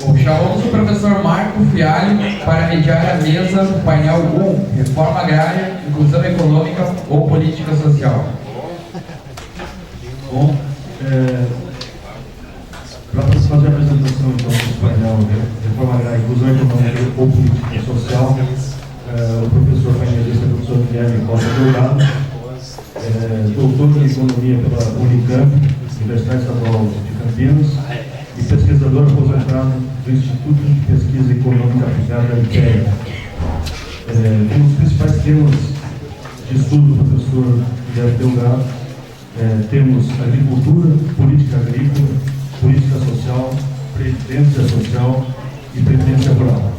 Bom, chamamos o professor Marco Fialho para mediar a mesa do painel 1, Reforma Agrária, Inclusão Econômica ou Política Social. Bom, para fazer a apresentação então do painel Reforma Agrária, Inclusão Econômica ou Política Social, o professor painelista é o professor Guilherme Costa Delgado, doutor em Economia pela Unicamp, Universidade Estadual de Campinas, e pesquisador aposentado do Instituto de Pesquisa Econômica Aplicada IPEA. Um dos principais temas de estudo do professor Guilherme Delgado temos agricultura, política agrícola, política social, previdência social e previdência rural.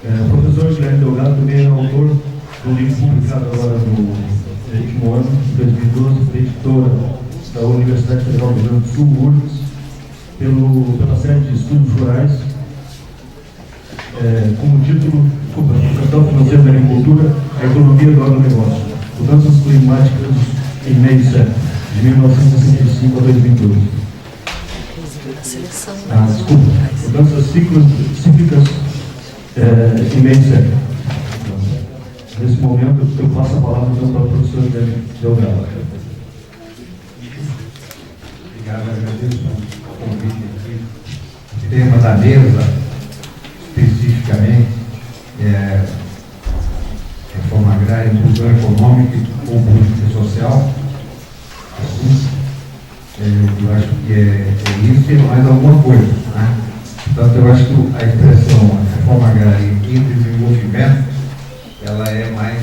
O professor Guilherme Delgado também é autor do livro publicado agora no último ano, em 2012, pela editora da Universidade Federal do Rio Grande do Sul, URGS, pela série de estudos rurais, como título, o Capital Financeiro da Agricultura, a Economia do Agronegócio, Mudanças Climáticas em Meio Século, de 1965 a 2012. Mudanças cíclicas em meio século. Nesse momento, eu passo a palavra então para o professor Guilherme Delgado. Obrigado, agradeço o convite aqui. O tema da mesa, especificamente, é reforma agrária, inclusão econômica ou política social. Eu acho que é isso e mais alguma coisa, né? Portanto, eu acho que a expressão reforma agrária e desenvolvimento, ela é mais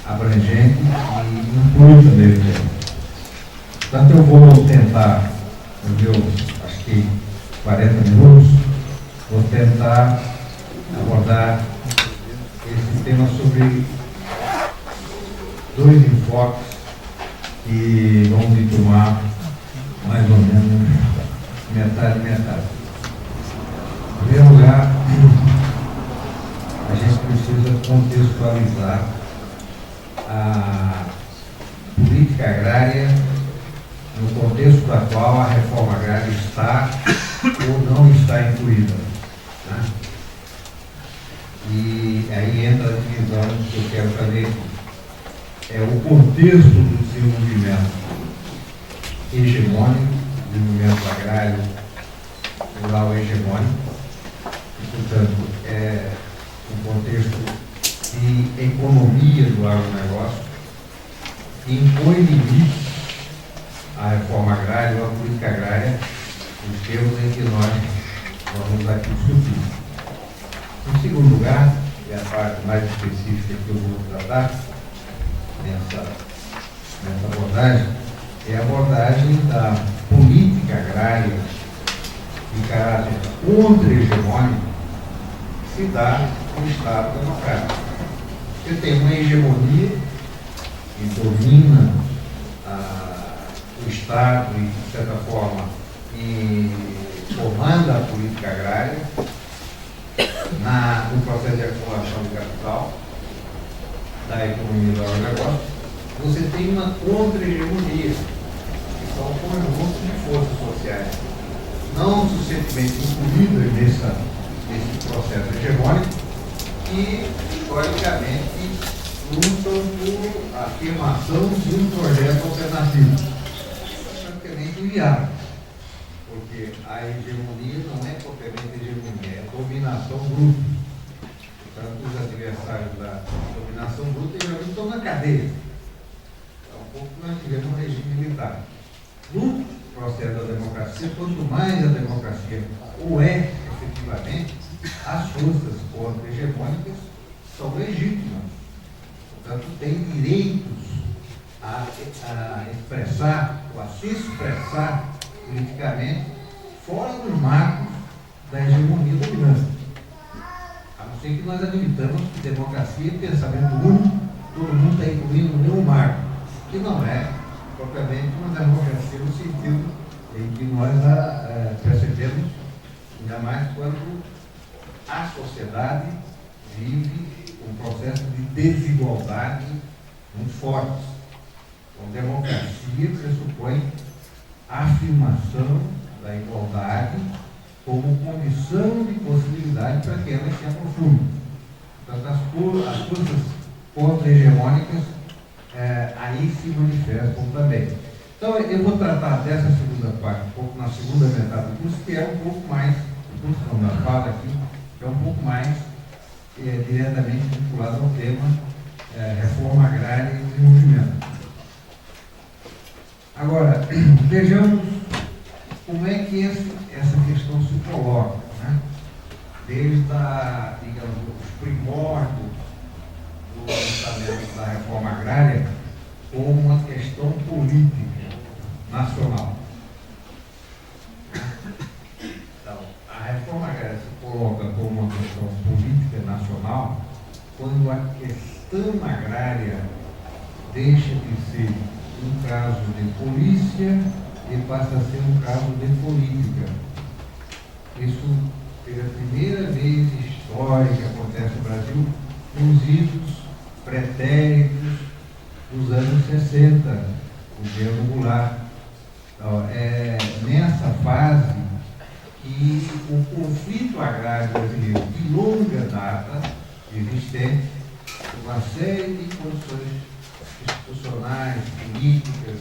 abrangente e inclui também o tema. Portanto, eu vou tentar, no meu, acho que 40 minutos, vou tentar abordar esse tema sobre dois enfoques que vão me tomar mais ou menos metade. Em primeiro lugar, a gente precisa contextualizar a política agrária no contexto da qual a reforma agrária está ou não está incluída, né? E aí entra a divisão que eu quero fazer aqui. É o contexto do desenvolvimento hegemônico, desenvolvimento agrário rural hegemônico, e, portanto, é um contexto de economia do agronegócio, que impõe limites à reforma agrária ou à política agrária, nos termos em que nós vamos aqui discutir. Em segundo lugar, e a parte mais específica que eu vou tratar nessa abordagem, é a abordagem da política agrária de caráter contra-hegemônico que se dá no Estado democrático. Você tem uma hegemonia que domina o Estado e, de certa forma, comanda a política agrária no processo de acumulação de capital da economia do agronegócio. Você tem uma contra-hegemonia, que são conjuntos de forças sociais não suficientemente incluídas nesse processo hegemônico e, historicamente, lutam por a afirmação de um projeto alternativo. É praticamente inviável, porque a hegemonia não é propriamente hegemonia, é dominação bruta. Portanto, os adversários da dominação bruta geralmente estão na cadeia. Um pouco que nós tivemos um regime militar. No processo da democracia, quanto mais a democracia o é efetivamente, as forças contra-hegemônicas são legítimas. Portanto, têm direitos a expressar ou a se expressar politicamente fora dos marcos da hegemonia dominante. A não ser que nós admitamos que democracia é pensamento único, todo mundo está incluindo nenhum marco, que não é propriamente uma democracia no sentido em que nós percebemos, ainda mais quando a sociedade vive um processo de desigualdade muito forte. Então, democracia pressupõe a afirmação da igualdade como condição de possibilidade para que ela se aprofunde. Portanto, as forças contra-hegemônicas aí se manifestam também. Então, eu vou tratar dessa segunda parte, um pouco na segunda metade do curso, que é um pouco mais, o curso não, na fala aqui, que é um pouco mais diretamente vinculado ao tema reforma agrária e desenvolvimento. Agora, vejamos como é que essa questão se coloca, né? Desde digamos, os primórdios do lançamento da reforma agrária como uma questão política nacional. Então, a reforma agrária se coloca como uma questão política nacional quando a questão agrária deixa de ser um caso de polícia e passa a ser um caso de política. Isso, pela primeira vez histórica que acontece no Brasil, nos idos pretéritos dos anos 60, governo Goulart. Então, é nessa fase que o conflito agrário brasileiro, de longa data, existente, uma série de condições institucionais, políticas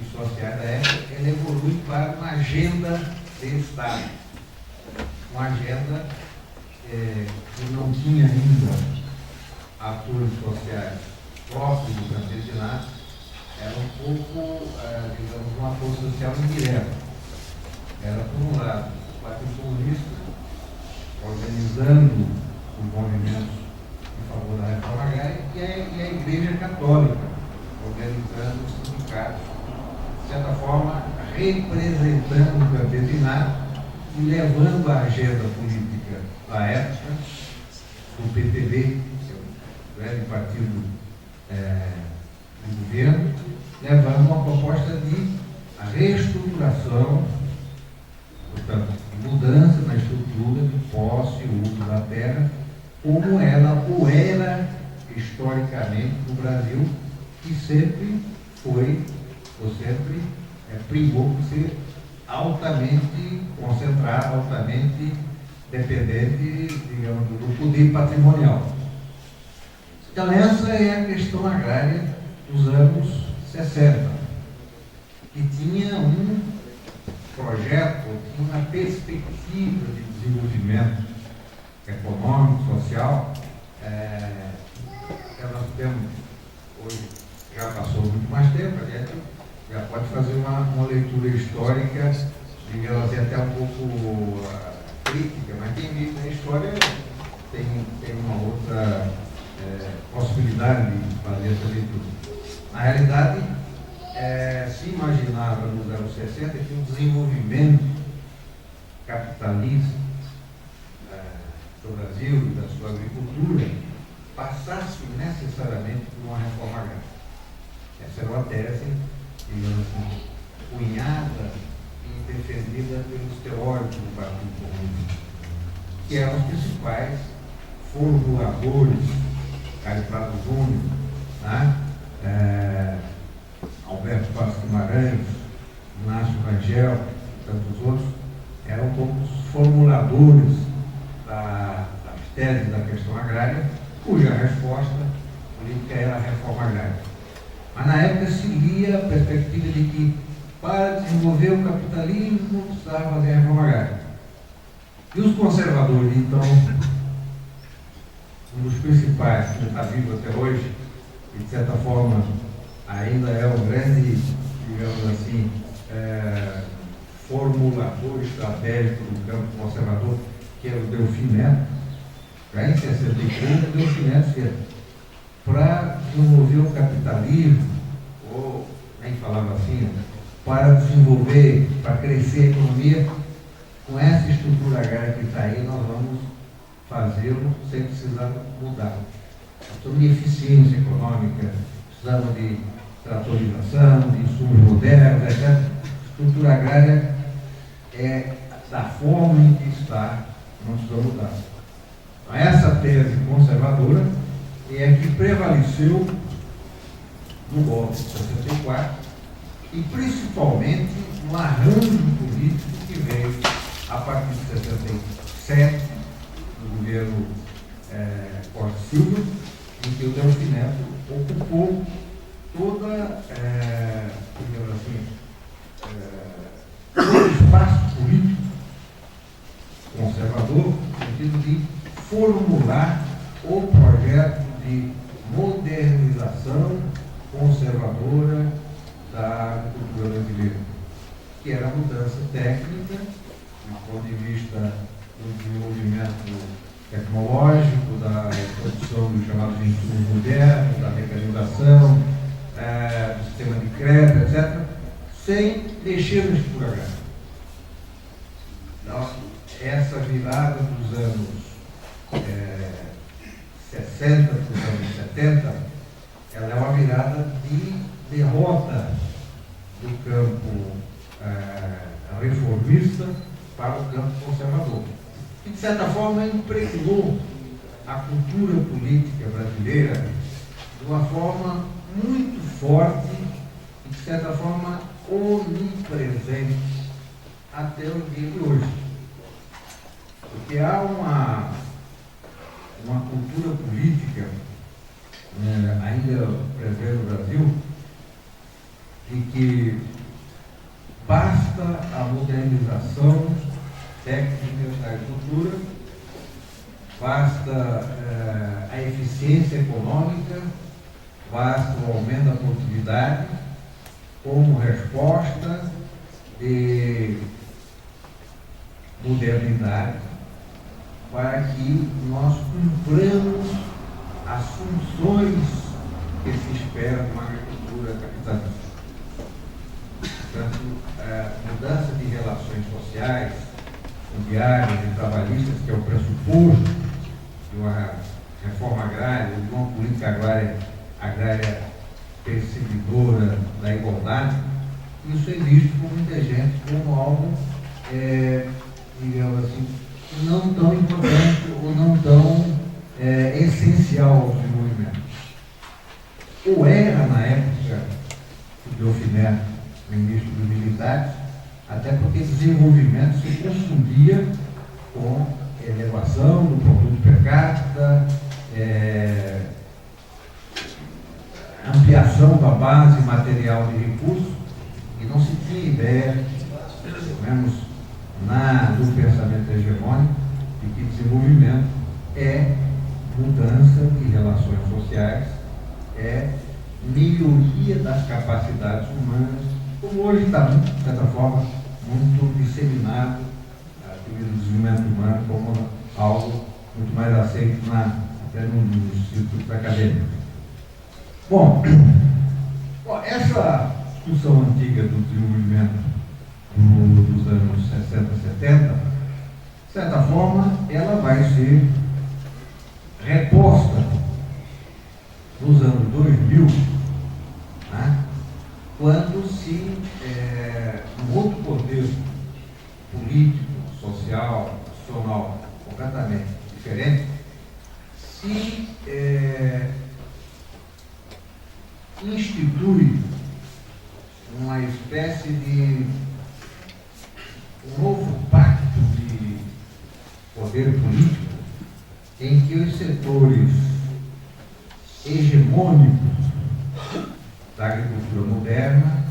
e sociais da época, ela evolui para uma agenda de Estado. Uma agenda que não tinha ainda atores sociais próprios do campesinato, era um pouco, digamos, um ator social indireto. Era, por um lado, o Partido Comunista organizando os movimentos em favor da reforma agrária e a Igreja Católica organizando os sindicatos, de certa forma, representando o campesinato e levando a agenda política da época, do PTB, o grande partido do governo, levando uma proposta de reestruturação, portanto, de mudança na estrutura de posse e uso da terra, como ela o era historicamente no Brasil, que sempre foi, ou sempre privou por ser altamente concentrado, altamente dependente, digamos, do poder patrimonial. Então, essa é a questão agrária dos anos 60, que tinha um projeto, tinha uma perspectiva de desenvolvimento econômico, social, que nós temos hoje. Já passou muito mais tempo, a gente já pode fazer uma leitura histórica, digamos assim, até um pouco crítica, mas quem vive na história tem uma outra possibilidade de fazer essa leitura. Na realidade, se imaginava nos anos 60 que o desenvolvimento capitalista do Brasil e da sua agricultura passasse necessariamente por uma reforma agrária. Essa era uma tese, digamos assim, cunhada e defendida pelos teóricos do Partido Comunista, que eram os principais formuladores, Caio Prado Júnior, né? Alberto Passos Guimarães, Inácio Rangel, e tantos outros, eram poucos formuladores das teses da questão agrária, cuja resposta política era a reforma agrária. Mas na época se lia a perspectiva de que para desenvolver o capitalismo precisava fazer a reforma agrária. E os conservadores, então, um dos principais, que está vivo até hoje, e de certa forma ainda é um grande, digamos assim, formulador estratégico do campo conservador, que era o Delfim Neto, já em 63, o Delfim Neto para desenvolver o capitalismo, ou nem falava assim, para desenvolver, para crescer a economia, com essa estrutura agrária que está aí, nós vamos fazê-lo sem precisar mudar. Então, de eficiência econômica, precisamos de tratorização, de insumos modernos, etc. A estrutura agrária é da forma em que está, não precisa mudar. Então, essa tese conservadora é a que prevaleceu no golpe de 64 e principalmente um arranjo político que veio a partir de 67, do governo Costa Silva, em que o Delfim Neto ocupou toda, digamos assim, todo o espaço político conservador, no sentido de formular o projeto de modernização conservadora da agricultura brasileira, que era a mudança técnica, do ponto de vista do desenvolvimento tecnológico, da produção dos chamados insumos modernos, da mecanização, do sistema de crédito, etc., sem mexer no estrutura agrária. Então, essa virada dos anos 60 para os anos 70, ela é uma virada de derrota do campo reformista para o campo conservador. E, de certa forma, impregnou a cultura política brasileira de uma forma muito forte e, de certa forma, onipresente até o dia de hoje. Porque há uma cultura política ainda presente no Brasil de que basta a modernização técnica da agricultura, basta a eficiência econômica, basta o aumento da produtividade como resposta de modernidade para que nós cumpramos as funções que se espera de uma agricultura capitalista. Portanto, mudança de relações sociais, fundiárias e trabalhistas, que é o pressuposto de uma reforma agrária, de uma política agrária perseguidora da igualdade, isso é visto por muita gente como algo, digamos assim, não tão importante ou não tão essencial ao desenvolvimento. Ou era, na época do Delfim Neto, ministro dos Militares, até porque desenvolvimento se confundia com elevação do produto per capita, ampliação da base material de recursos, e não se tinha ideia, pelo menos do pensamento hegemônico, de que desenvolvimento é mudança de relações sociais, é melhoria das capacidades humanas, como hoje está, de certa forma, muito disseminado o desenvolvimento humano como algo muito mais aceito até nos círculos acadêmicos. Bom, essa discussão antiga do desenvolvimento dos anos 60, 70, de certa forma, ela vai ser reposta nos anos 2000, né, quando se, num outro contexto político, social, nacional, completamente diferente, se institui uma espécie de um novo pacto de poder político em que os setores hegemônicos da agricultura moderna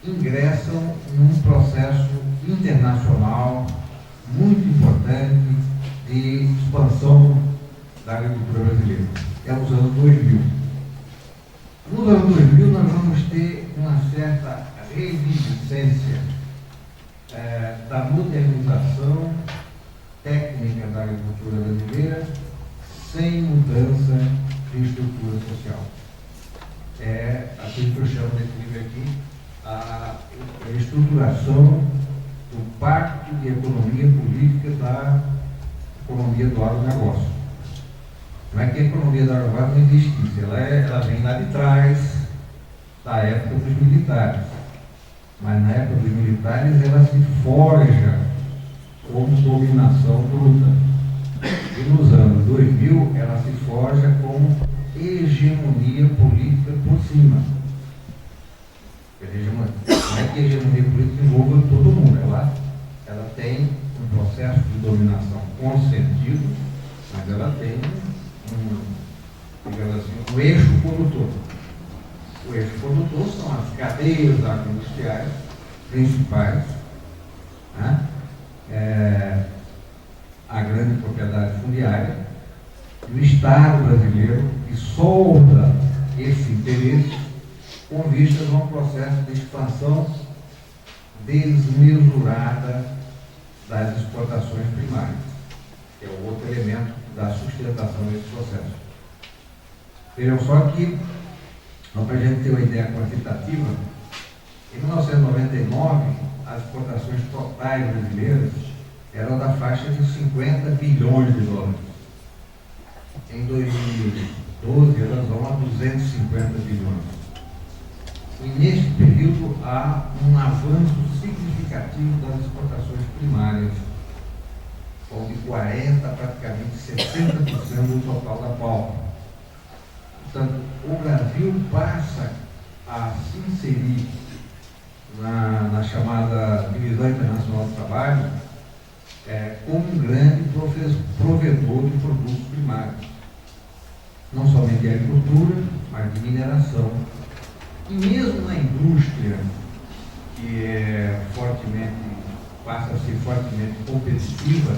ingressam num processo internacional muito importante de expansão da agricultura brasileira. É os anos 2000. Nos anos 2000 nós vamos ter uma certa reviviscência da modernização técnica da agricultura brasileira sem mudança de estrutura social. É aquilo que eu chamo nesse livro aqui a estruturação do pacto de economia política da economia do agronegócio. Não é que a economia do agronegócio não existisse, ela vem lá de trás, da época dos militares. Mas na época dos militares ela se forja como dominação bruta. E nos anos 2000 ela se forja como hegemonia política por cima. mas ela tem digamos assim, um eixo condutor. O eixo condutor são as cadeias agroindustriais principais, né? A grande propriedade fundiária, e o Estado brasileiro que solda esse interesse com vistas a um processo de expansão desmesurada das exportações primárias, que é o outro elemento da sustentação desse processo. Vejam só que, para a gente ter uma ideia quantitativa, em 1999, as exportações totais brasileiras eram da faixa de 50 bilhões de dólares. Em 2012, elas vão a 250 bilhões. E neste período há um avanço significativo das exportações primárias, com de 40% a praticamente 60% do total da pauta. Portanto, o Brasil passa a se inserir na chamada Divisão Internacional do Trabalho como um grande provedor de produtos primários, não somente de agricultura, mas de mineração. E mesmo na indústria, que passa a ser fortemente competitiva,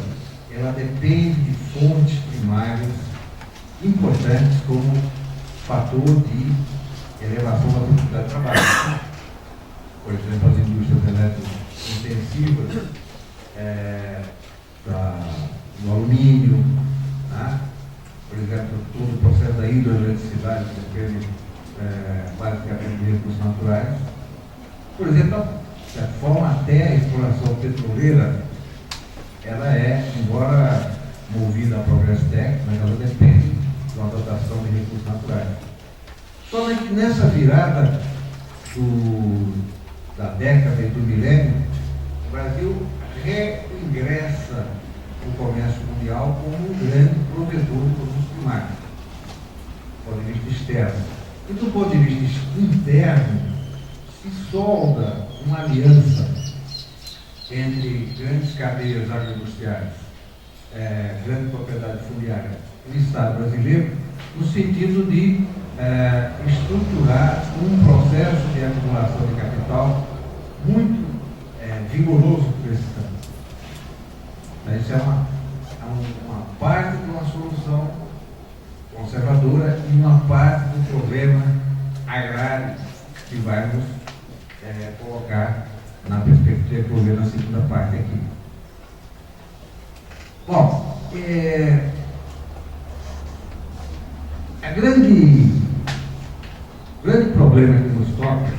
ela depende de fontes primárias importantes como fator de elevação da produtividade de trabalho. Por exemplo, as indústrias elétrico-intensivas, do alumínio, né? Por exemplo, todo o processo da hidroeletricidade, que depende basicamente de recursos naturais. Por exemplo, de certa forma, até a exploração petroleira, ela embora movida a progresso técnico, mas ela depende de uma dotação de recursos naturais. Só que nessa virada da década e do milênio, o Brasil reingressa no comércio mundial como um grande provedor de produtos primários, do ponto de vista externo. E do ponto de vista interno, se solda uma aliança entre grandes cadeias agroindustriais, grande propriedade fundiária e o Estado brasileiro, no sentido de estruturar um processo de acumulação de capital muito vigoroso por esse campo. Isso é uma parte de uma solução conservadora e uma parte do problema agrário que vai nos colocar na perspectiva que eu vou ver na segunda parte aqui. Bom, o grande problema que nos toca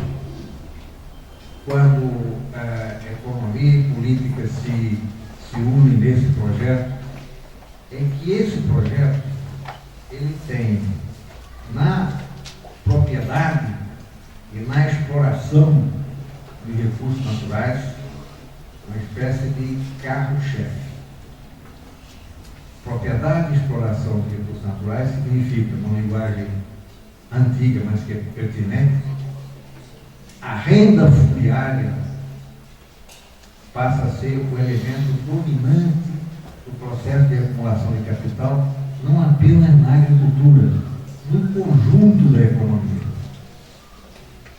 quando economia e política se unem nesse projeto é que esse projeto ele tem na propriedade e na exploração de recursos naturais uma espécie de carro-chefe. Propriedade e exploração de recursos naturais significa, numa linguagem antiga, mas que é pertinente, a renda fundiária passa a ser o elemento dominante do processo de acumulação de capital, não apenas na agricultura, no conjunto da economia.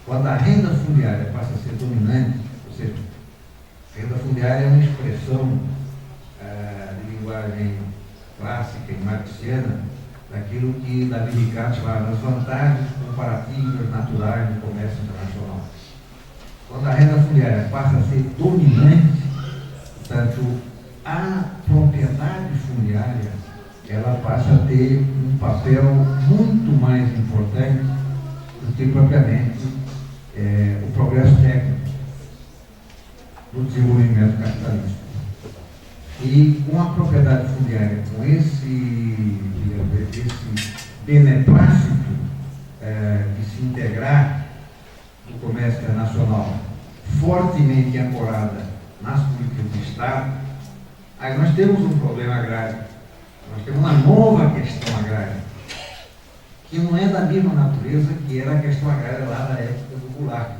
Quando a renda fundiária passa a ser dominante, ou seja, renda fundiária é uma expressão de linguagem clássica e marxiana daquilo que Davi Ricardo fala das vantagens comparativas naturais do comércio internacional. Quando a renda fundiária passa a ser dominante, portanto, a propriedade fundiária ela passa a ter um papel muito mais importante do que propriamente o progresso técnico do desenvolvimento capitalista. E com a propriedade fundiária, com esse beneplácito de se integrar no comércio internacional, fortemente ancorada nas políticas de Estado, aí nós temos um problema agrário, nós temos uma nova questão agrária, que não é da mesma natureza que era a questão agrária lá da época do Goulart.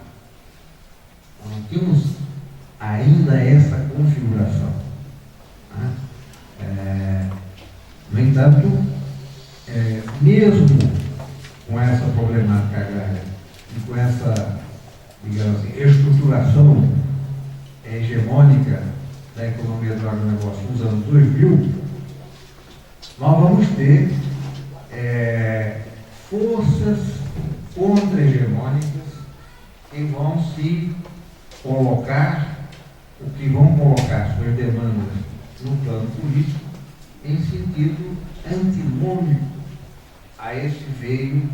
Nós não temos ainda essa configuração. No entanto, mesmo com essa problemática agrária e com essa, digamos assim, estruturação hegemônica da economia do agronegócio nos anos 2000, nós vamos ter forças contra-hegemônicas que vão se colocar, o que vão colocar suas demandas no plano político em sentido antinômico a esse veio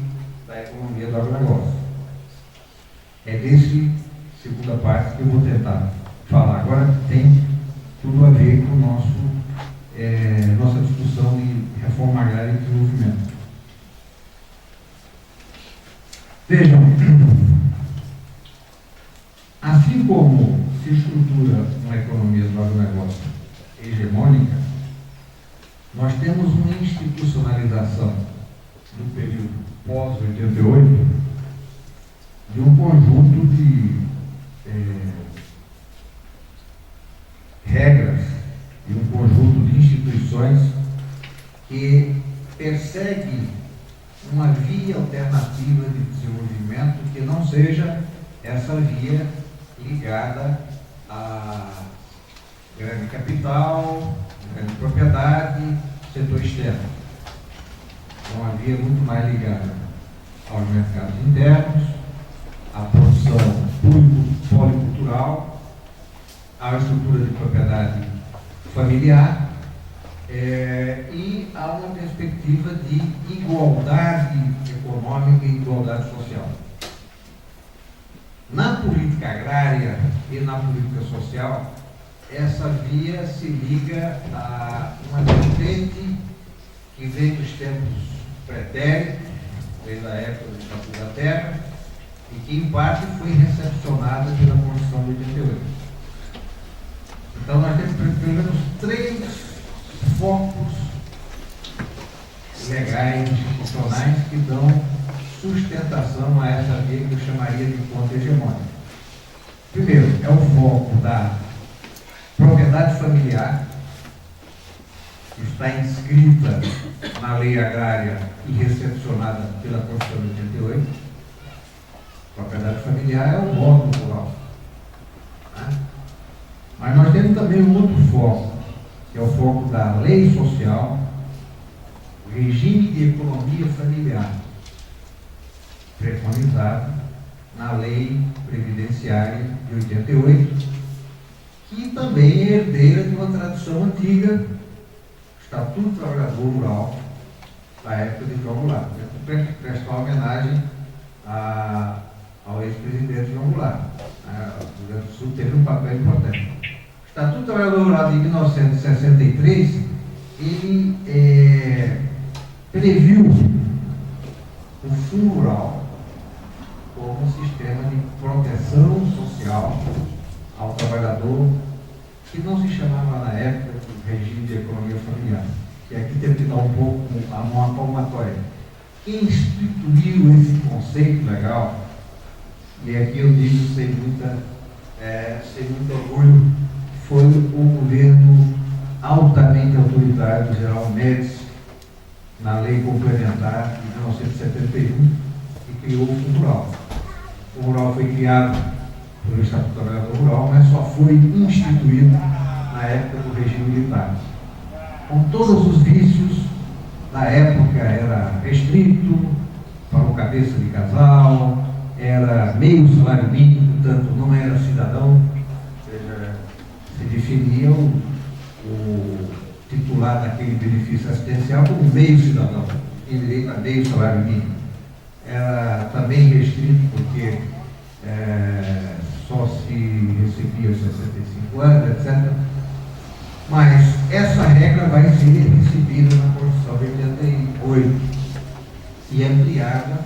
da economia do agronegócio. É desse segunda parte que eu vou tentar falar agora, que tem tudo a ver com nossa discussão de reforma agrária e desenvolvimento. Vejam, assim como se estrutura uma economia do agronegócio hegemônica, nós temos uma institucionalização no período pós-88 de um conjunto de regras e um conjunto de instituições que persegue uma via alternativa de desenvolvimento que não seja essa via ligada a grande capital, grande propriedade, setor externo. É uma via muito mais ligada aos mercados internos, à produção policultural, à estrutura de propriedade familiar e a uma perspectiva de igualdade econômica e igualdade social. Na política agrária e na política social, essa via se liga a uma vertente que vem dos tempos pretéritos, desde a época do Estatuto da Terra, e que em parte foi recepcionada pela Constituição de 88. Então nós temos pelo menos 3 focos legais, institucionais, que dão sustentação a essa via que eu chamaria de ponto hegemônico. Primeiro, é o foco da propriedade familiar, que está inscrita na lei agrária e recepcionada pela Constituição de 88. Propriedade familiar é o módulo rural. Né? Mas nós temos também um outro foco, que é o foco da lei social, o regime de economia familiar, preconizado na lei previdenciária de 88, que também é herdeira de uma tradição antiga, Estatuto do Trabalhador Rural, da época de João Goulart. Eu prestar homenagem ao ex-presidente João Goulart. O Rio Grande do Sul teve um papel importante. O Estatuto do Trabalhador Rural de 1963, ele previu o Fundo Rural como um sistema de proteção social ao trabalhador, que não se chamava na época de regime de economia familiar. E aqui teve que dar um pouco uma palmatória. Quem instituiu esse conceito legal, e aqui eu digo sem muito orgulho, foi o governo altamente autoritário do general Médici, na lei complementar de 1971, que criou o Fundo Rural. O Fundo Rural foi criado pelo Estatuto do Trabalhador Rural, mas só foi instituído na época do regime militar. Com todos os vícios, na época era restrito para o cabeça de casal, era meio salário mínimo, portanto não era cidadão, se definia o titular daquele benefício assistencial como meio cidadão, em direito a meio salário mínimo. Era também restrito porque só se recebia aos 65 anos, etc. Mas essa regra vai ser recebida na Constituição de 88 e ampliada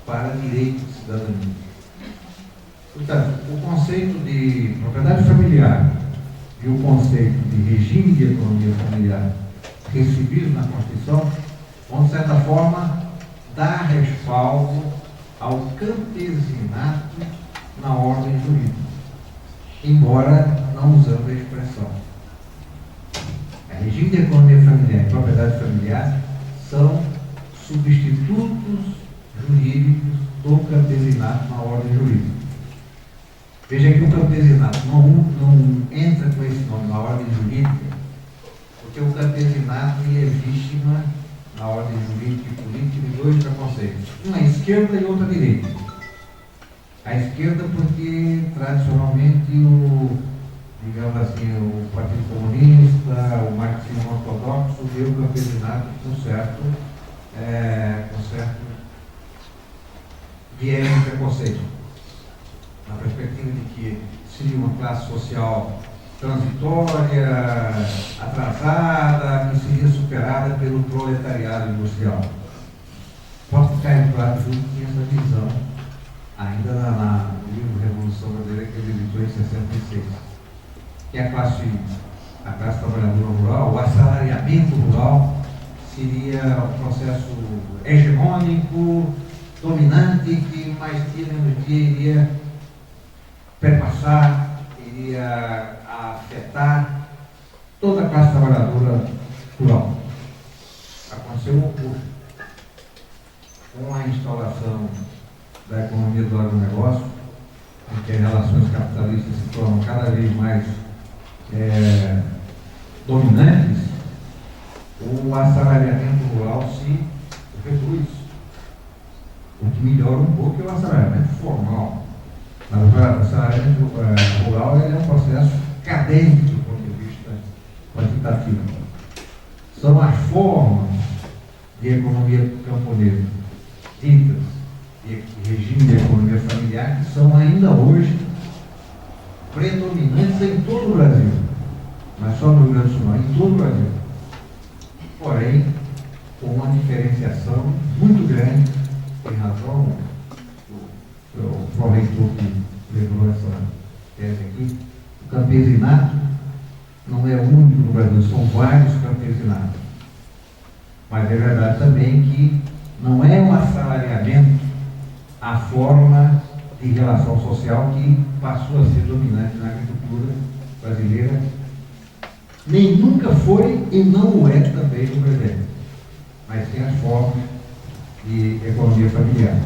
para direito de cidadania. Portanto, o conceito de propriedade familiar e o conceito de regime de economia familiar recebido na Constituição vão, de certa forma, dar respaldo ao campesinato na ordem jurídica, embora não usando a expressão. regime de economia familiar e propriedade familiar são substitutos jurídicos do campesinato na ordem jurídica. Veja que o campesinato não entra com esse nome na ordem jurídica, porque o campesinato ele é vítima na ordem jurídica e política de dois preconceitos, uma à esquerda e outra à direita. A esquerda porque tradicionalmente digamos assim, o Partido Comunista, o marxismo ortodoxo vê o campesinato com certo viés de preconceito, na perspectiva de que seria uma classe social transitória, atrasada, que seria superada pelo proletariado industrial. Posso Caio Prado Júnior tinha essa visão, ainda no livro Revolução Brasileira, que ele editou em 66. Que a classe trabalhadora rural, o assalariamento rural, seria um processo hegemônico, dominante, que mais dia menos dia iria perpassar, iria afetar toda a classe trabalhadora rural. Aconteceu o oposto. Com a instauração da economia do agronegócio, em que as relações capitalistas se tornam cada vez mais dominantes, o assalariamento rural se reduz. O que melhora um pouco é o assalariamento formal. Mas o assalariamento rural é um processo cadente do ponto de vista quantitativo. São as formas de economia camponesa, ditas de regime de economia familiar, que são ainda hoje predominantes em todo o Brasil, não é só no Rio Grande do Sul, em todo o Brasil. Porém, com uma diferenciação muito grande, em razão do pró-reitor que levou essa tese aqui. O campesinato não é único no Brasil, são vários campesinatos. Mas é verdade também que não é um assalariamento a forma de relação social que passou a ser dominante na agricultura brasileira, nem nunca foi e não o é também no Brasil, mas tem as formas de economia familiar.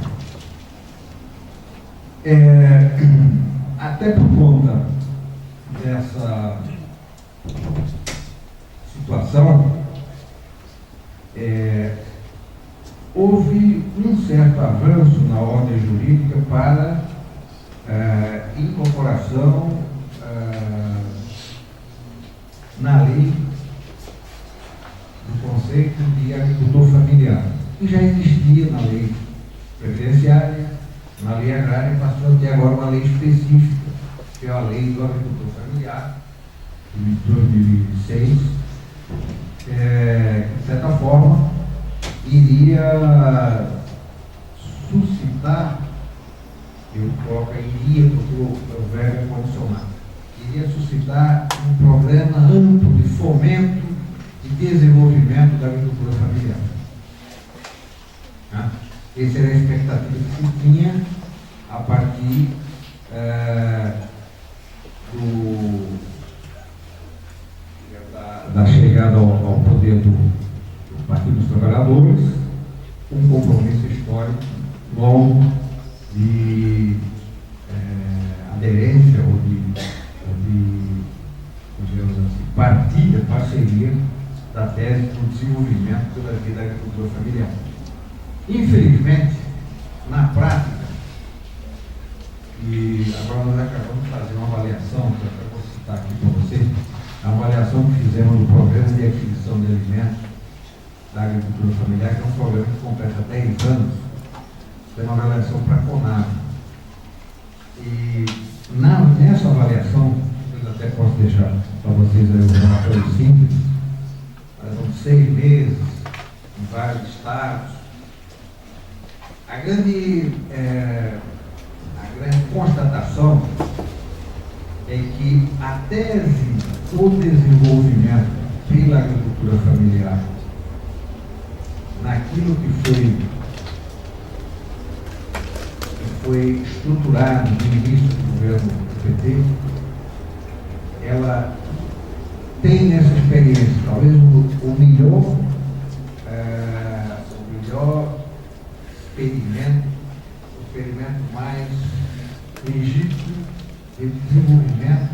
Até por conta dessa situação, houve um certo avanço na ordem jurídica para incorporação na lei do conceito de agricultor familiar, que já existia na lei previdenciária, na lei agrária, passou a ter agora uma lei específica, que é a lei do agricultor familiar, de 2006, que de certa forma iria suscitar, eu coloco iria porque o verbo é condicionado, iria suscitar um programa amplo de fomento e desenvolvimento da agricultura familiar. Essa era a expectativa que se tinha a partir da chegada ao poder do Partido dos Trabalhadores, um compromisso histórico longo de aderência ou de digamos assim, parceria da tese do desenvolvimento pela vida da agricultura familiar. Infelizmente, na prática, e agora nós acabamos de fazer uma avaliação, que eu vou citar aqui para você, a avaliação que fizemos do programa de aquisição de alimentos da agricultura familiar, que é um programa que completa 10 anos, tem uma avaliação para a CONAB. E nessa avaliação, eu até posso deixar para vocês aí um relatório simples, são 6 meses, em vários estados. A grande constatação é que a tese do desenvolvimento pela agricultura familiar, naquilo que foi estruturado no início do governo do PT, ela tem nessa experiência, talvez o melhor experimento, o experimento mais legítimo de desenvolvimento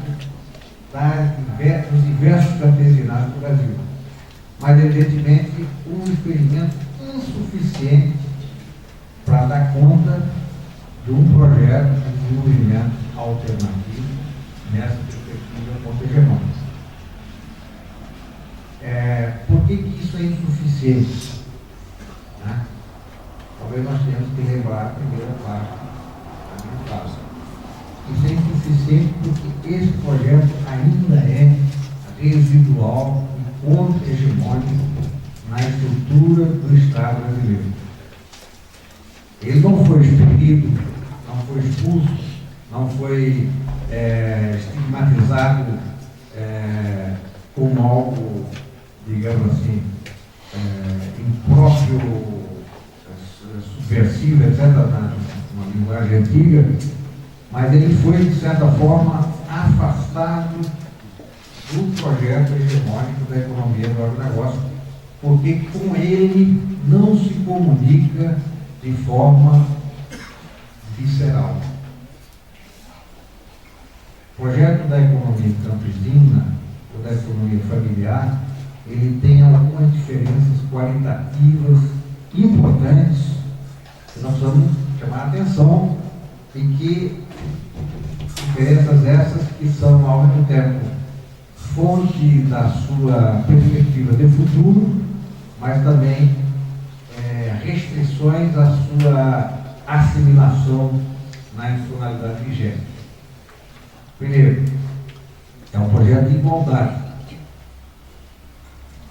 dos diversos campesinatos do Brasil. Mas, evidentemente, um experimento insuficiente para dar conta de um projeto de desenvolvimento alternativo nessa perspectiva contra-hegemônica. Por que isso é insuficiente? Né? Talvez nós tenhamos que lembrar a primeira parte da minha fala. Isso é insuficiente porque esse projeto ainda é residual e contra-hegemônico na estrutura do Estado brasileiro. Ele não foi expelido, não foi expulso, não foi estigmatizado como algo, digamos assim, impróprio, subversivo, etc., numa linguagem antiga, mas ele foi, de certa forma, afastado do projeto hegemônico da economia do agronegócio, porque com ele não se comunica de forma visceral. O projeto da economia campesina ou da economia familiar, ele tem algumas diferenças qualitativas importantes que nós precisamos chamar a atenção e que diferenças essas que são, ao mesmo tempo, fonte da sua perspectiva de futuro, mas também restrições à sua assimilação na institucionalidade vigente. Primeiro, é um projeto de igualdade.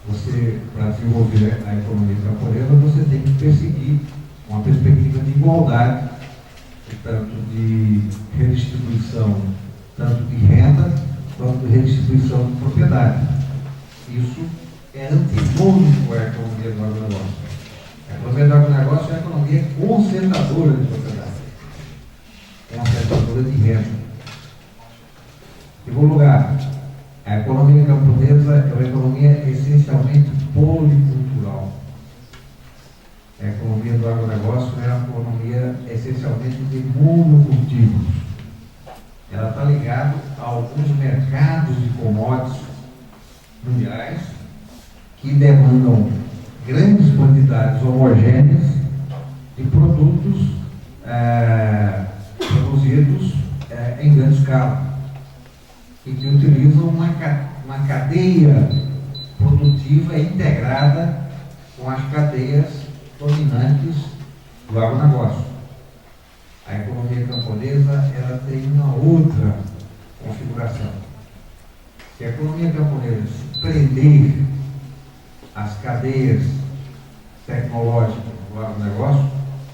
Você, para desenvolver a economia camponesa, você tem que perseguir uma perspectiva de igualdade, tanto de redistribuição, tanto de renda, quanto de redistribuição de propriedade. Isso é antagônico à economia do agronegócio. A economia do agronegócio é uma economia concentradora de propriedade, concentradora de renda. Em segundo lugar, a economia camponesa é uma economia essencialmente policultural. A economia do agronegócio é uma economia essencialmente de monocultivos. Ela está ligada a alguns mercados de commodities mundiais que demandam grandes quantidades homogêneas de produtos produzidos em grande escala e que utilizam uma cadeia produtiva integrada com as cadeias dominantes do agronegócio. A economia camponesa ela tem uma outra configuração. Se a economia camponesa se prender às cadeias tecnológicas do agronegócio,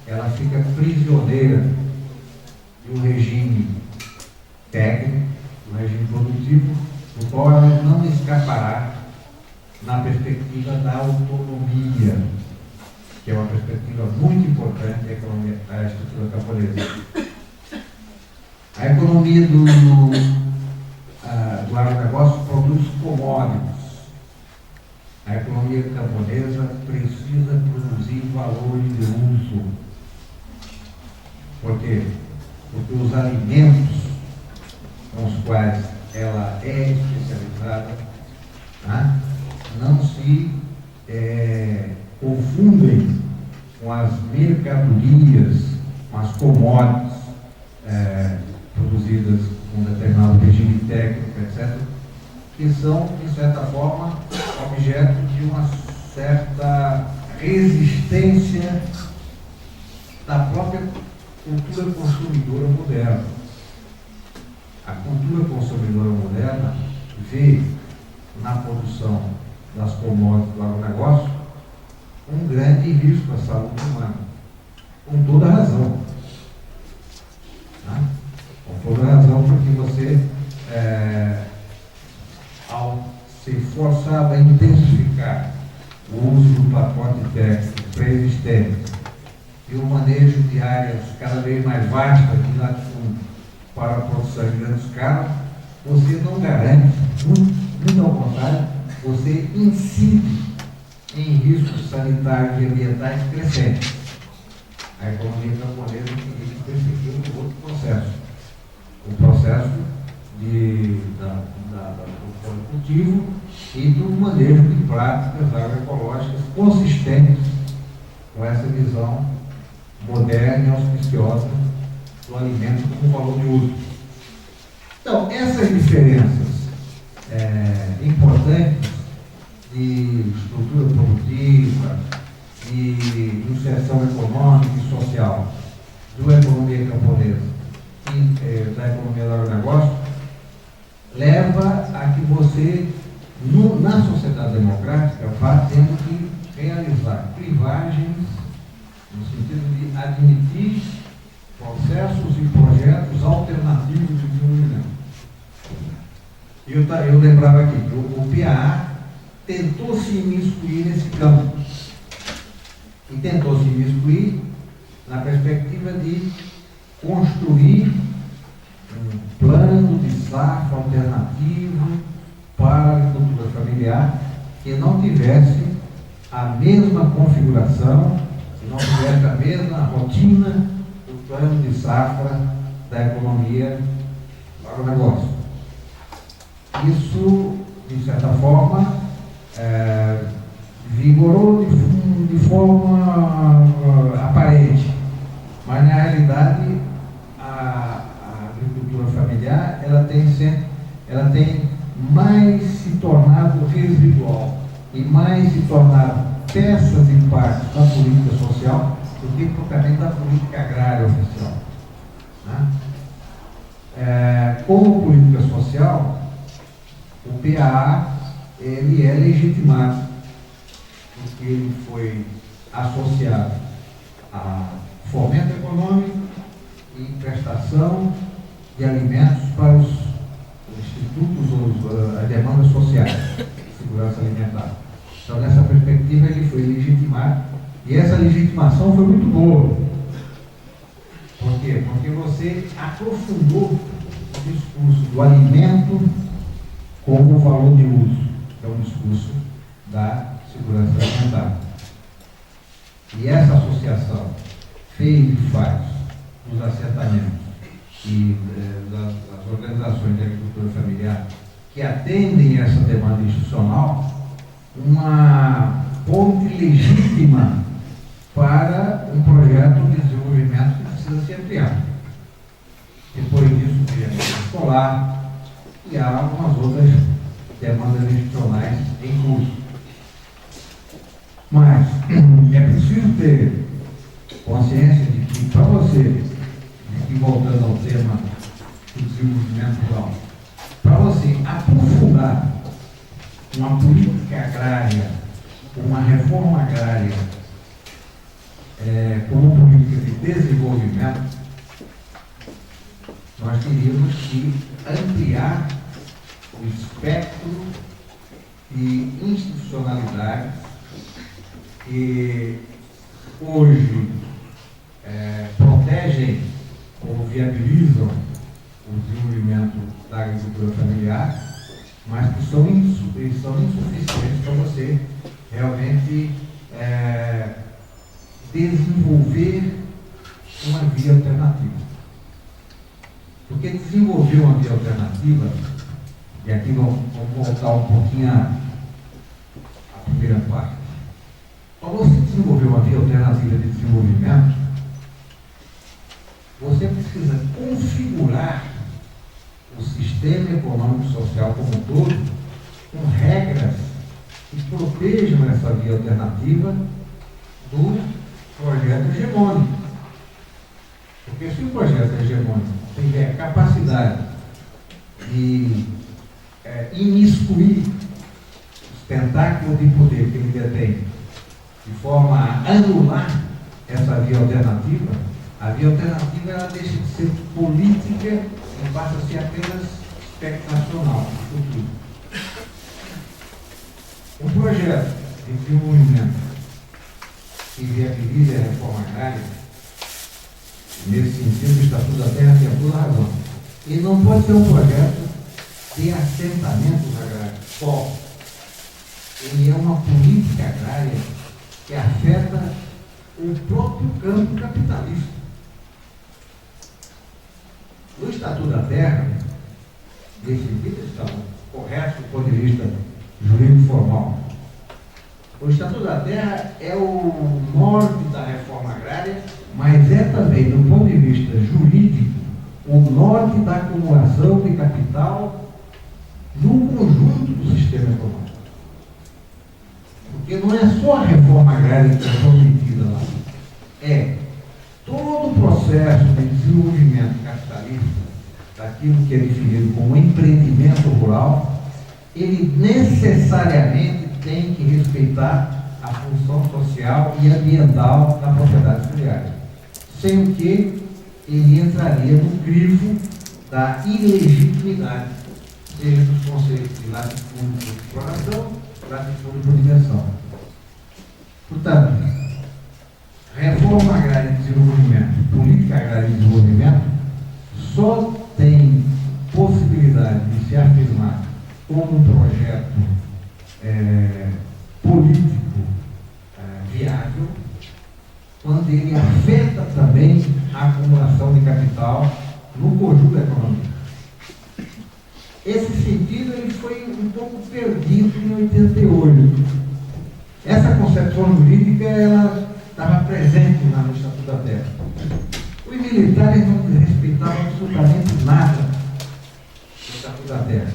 ela fica prisioneira de um regime técnico, um regime produtivo, do qual ela não escapará na perspectiva da autonomia, que é uma perspectiva muito importante da estrutura camponesa. A economia do agronegócio produz commodities. A economia camponesa precisa produzir valores de uso. Por quê? Porque os alimentos com os quais ela é especializada, né, não se confundem com as mercadorias, com as commodities produzidas com um determinado regime técnico, etc., que são, de certa forma, objeto de uma certa resistência da própria cultura consumidora moderna. A cultura consumidora moderna vê na produção das commodities do agronegócio um grande risco à saúde humana, com toda razão. Né? Com toda razão, porque você, ao ser forçado a intensificar o uso do pacote técnico pré-existente e o manejo de áreas cada vez mais vastas de latifúndio para a produção em grande escala, você não garante muito ao contrário, você incide em riscos sanitários e ambientais crescentes. A economia camponesa tem que perseguir um outro processo, o processo do cultivo e do manejo de práticas agroecológicas consistentes com essa visão moderna e auspiciosa do alimento como valor de uso. Então, essas diferenças importantes de estrutura produtiva, de inserção econômica e social da economia camponesa e da economia do agronegócio, leva a que você, na sociedade democrática, vá tendo que realizar clivagens no sentido de admitir processos e projetos alternativos de desenvolvimento. Eu lembrava aqui que o PAA tentou se imiscuir nesse campo. E tentou se imiscuir na perspectiva de construir um plano de safra alternativo para a agricultura familiar que não tivesse a mesma configuração, que não tivesse a mesma rotina do plano de safra da economia do agronegócio. Isso, de certa forma, vigorou de forma aparente, mas na realidade a agricultura familiar ela tem mais se tornado residual e mais se tornado peças e partes da política social do que propriamente da política agrária oficial. Né? Como política social, o PAA ele é legitimado porque ele foi associado a fomento econômico e prestação de alimentos para os institutos ou as demandas sociais de segurança alimentar. Então, nessa perspectiva, ele foi legitimado e essa legitimação foi muito boa. Por quê? Porque você aprofundou o discurso do alimento como valor de uso, que é um discurso da segurança alimentar. E essa associação fez e faz nos assentamentos e das organizações de agricultura familiar que atendem essa demanda institucional uma ponte legítima para um projeto de desenvolvimento que precisa ser ampliado. Depois disso, o projeto escolar e há algumas outras demandas institucionais em curso. Mas é preciso ter consciência de que, para você, e voltando ao tema do desenvolvimento rural, para você aprofundar uma política agrária, uma reforma agrária, como política de desenvolvimento, nós teríamos que ampliar o espectro de institucionalidades que hoje protegem ou viabilizam o desenvolvimento da agricultura familiar, mas que são insuficientes para você realmente desenvolver uma via alternativa. Porque desenvolver uma via alternativa, e aqui vamos voltar um pouquinho à primeira parte. Para você desenvolver uma via alternativa de desenvolvimento, você precisa configurar o sistema econômico e social como um todo com regras que protejam essa via alternativa do projeto hegemônico. Porque se o projeto hegemônico tiver capacidade de imiscuir os tentáculos de poder que ele detém de forma a anular essa via alternativa, a via alternativa ela deixa de ser política e passa a ser apenas expectacional, futuro. Um projeto de desenvolvimento que viabilize a reforma agrária, nesse sentido, o Estatuto da Terra tem toda a razão. Ele não pode ser um projeto de assentamentos agrários. só. Ele é uma política agrária que afeta o próprio campo capitalista. No Estatuto da Terra, definidos estão corretos do ponto de vista jurídico formal. O Estatuto da Terra é o norte da reforma agrária, mas é também, do ponto de vista jurídico, o norte da acumulação de capital no conjunto do sistema econômico. Porque não é só a reforma agrária que é prometida lá, é todo o processo de desenvolvimento capitalista, daquilo que é definido como empreendimento rural, ele necessariamente tem que respeitar a função social e ambiental da propriedade foliar, sem o que ele entraria no crivo da ilegitimidade, seja dos conceitos de latifúndio de exploração, latifúndio por dimensão. Portanto, reforma agrária de desenvolvimento, política agrária de desenvolvimento, só tem possibilidade de se afirmar como um projeto político viável quando ele afeta também a acumulação de capital no conjunto da economia. Esse sentido ele foi um pouco perdido em 88. Essa concepção jurídica ela estava presente lá no Estatuto da Terra. Os militares não respeitavam absolutamente nada do Estatuto da Terra,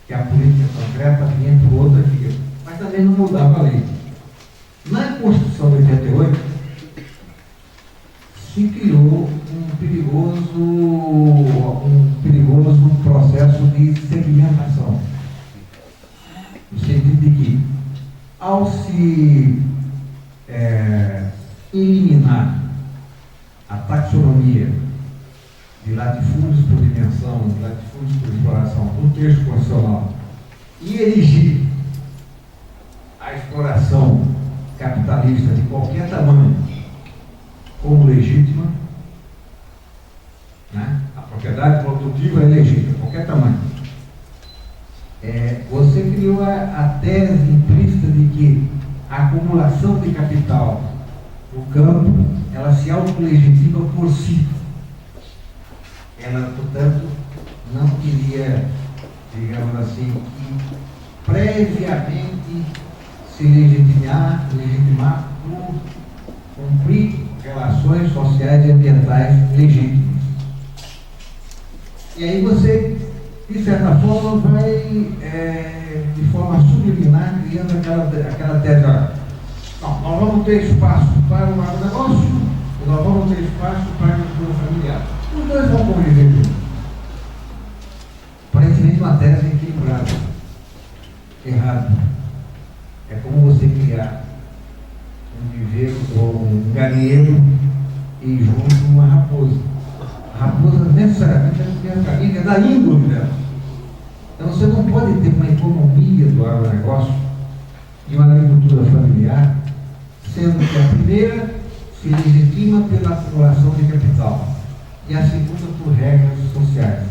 que a política concreta vinha por outra via, mas também não mudava a lei. Na Constituição de 88, se criou um perigoso processo de segmentação, no sentido de que, ao se eliminar a taxonomia de latifúndios por dimensão, de latifúndios por exploração do texto constitucional e erigir a exploração capitalista de qualquer tamanho como legítima, né? A propriedade produtiva é legítima, qualquer tamanho. Você criou a tese implícita de que a acumulação de capital no campo, ela se autolegitima por si. Ela, portanto, não queria, digamos assim, que previamente se legitimar por cumprir relações sociais e ambientais legítimas. E aí você, de certa forma, vai, de forma subliminar, criando aquela tese. Não, nós vamos ter espaço para o agronegócio e nós vamos ter espaço para a agricultura familiar. Os dois vão conviver juntos. Aparentemente uma tese equilibrada. Errado. É como você criar um viveiro ou um galinheiro e junto uma raposa. A raposa necessariamente é da índole dela. Então você não pode ter uma economia do agronegócio e uma agricultura familiar, sendo que a primeira se legitima pela acumulação de capital e a segunda por regras sociais.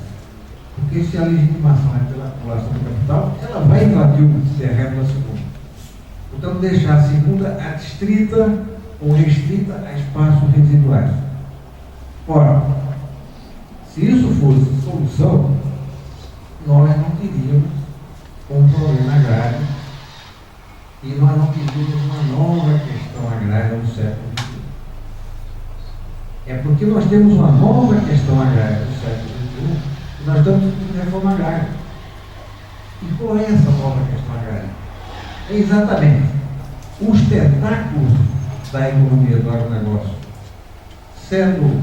Porque se a legitimação é pela acumulação de capital, ela vai invadir o terreno da segunda. Portanto, deixar a segunda adstrita ou restrita a espaços residuais. Ora, se isso fosse solução, nós não teríamos um problema agrário e nós não teríamos uma nova questão agrária no século XXI. É porque nós temos uma nova questão agrária no século XXI e nós estamos discutindo reforma agrária. E qual é essa nova questão agrária? É exatamente os tentáculos da economia do agronegócio sendo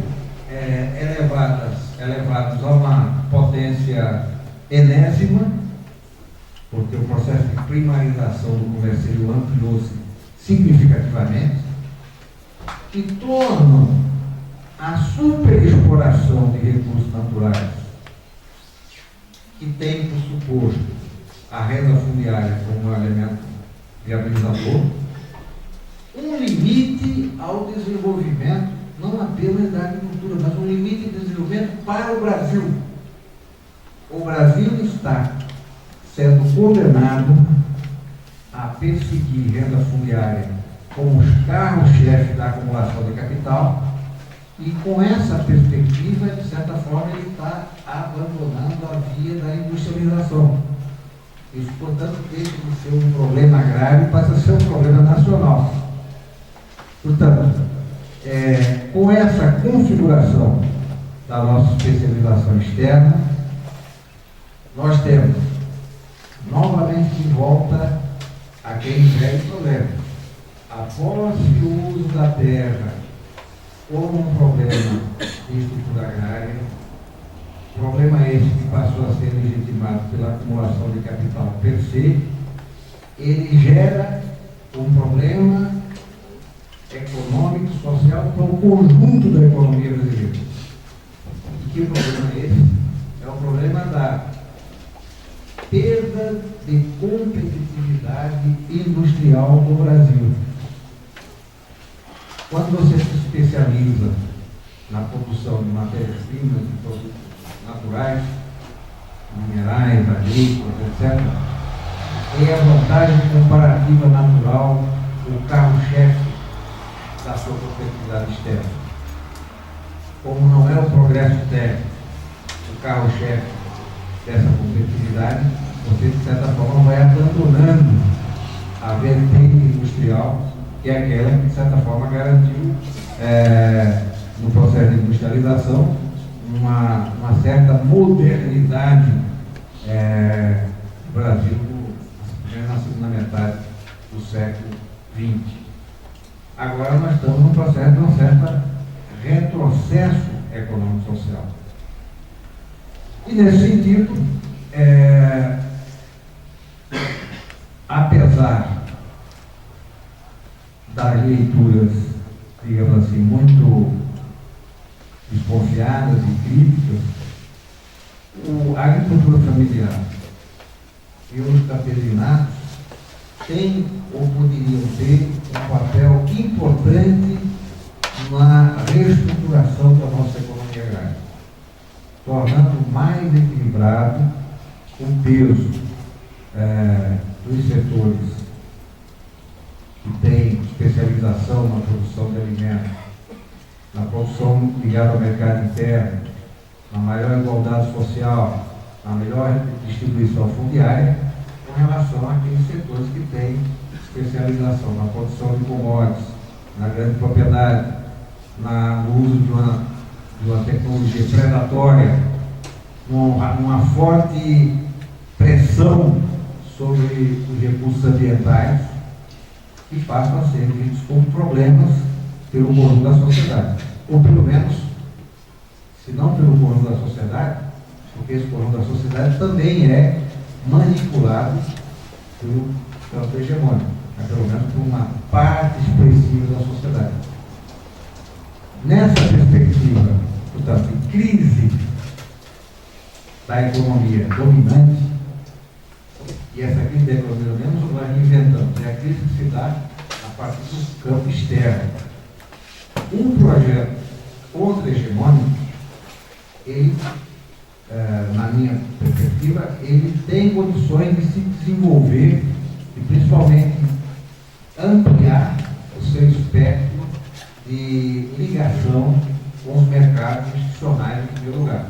elevados a uma potência enésima, porque o processo de primarização do comércio ampliou-se significativamente, e tornam a superexploração de recursos naturais, que tem por suposto a renda fundiária como um elemento viabilizador, um limite ao desenvolvimento, não apenas da agricultura, mas um limite de desenvolvimento para o Brasil. O Brasil está sendo condenado a perseguir renda fundiária como carro-chefe da acumulação de capital, e com essa perspectiva, de certa forma, ele está abandonando a via da industrialização. Isso, portanto, deixa de ser um problema agrário e passa a ser um problema nacional. Portanto, com essa configuração da nossa especialização externa, nós temos novamente de volta aquele velho problema. Após que o uso da terra como um problema de estrutura agrária, problema esse que passou a ser legitimado pela acumulação de capital per se, ele gera um problema econômico, social para o conjunto da economia brasileira. E que problema é esse? É o problema da perda de competitividade industrial do Brasil. Quando você se especializa na produção de matérias-primas, de produtos naturais, minerais, agrícolas, etc., tem a vantagem comparativa natural, o carro-chefe da sua competitividade externa. Como não é o progresso técnico o carro-chefe dessa competitividade, você, de certa forma, vai abandonando a vertente industrial, que é aquela que, de certa forma, garantiu, no processo de industrialização, uma certa modernidade no Brasil, na segunda metade do século XX. Agora nós estamos num processo de um certo retrocesso econômico-social. E, nesse sentido, apesar das leituras, digamos assim, muito desconfiadas e críticas, a agricultura familiar e os campesinatos têm ou poderiam ter um papel importante na reestruturação da nossa economia agrária, tornando mais equilibrado o peso dos setores que têm especialização na produção de alimentos, na produção ligada ao mercado interno, na maior igualdade social, na melhor distribuição fundiária, com relação àqueles setores que têm especialização na produção de commodities, na grande propriedade, no uso de uma tecnologia predatória, uma forte pressão sobre os recursos ambientais, que passam a ser vistos como problemas pelo conjunto da sociedade. Ou pelo menos, se não pelo conjunto da sociedade, porque esse conjunto da sociedade também é manipulado pelo campo hegemônico, mas pelo menos por uma parte expressiva da sociedade. Nessa perspectiva, portanto, de crise da economia dominante, e essa crise da economia dominante nós reinventamos, é a crise que se dá a partir do campo externo. Um projeto contra-hegemônico, ele, na minha perspectiva, ele tem condições de se desenvolver e principalmente ampliar o seu espectro de ligação com os mercados institucionais em primeiro lugar.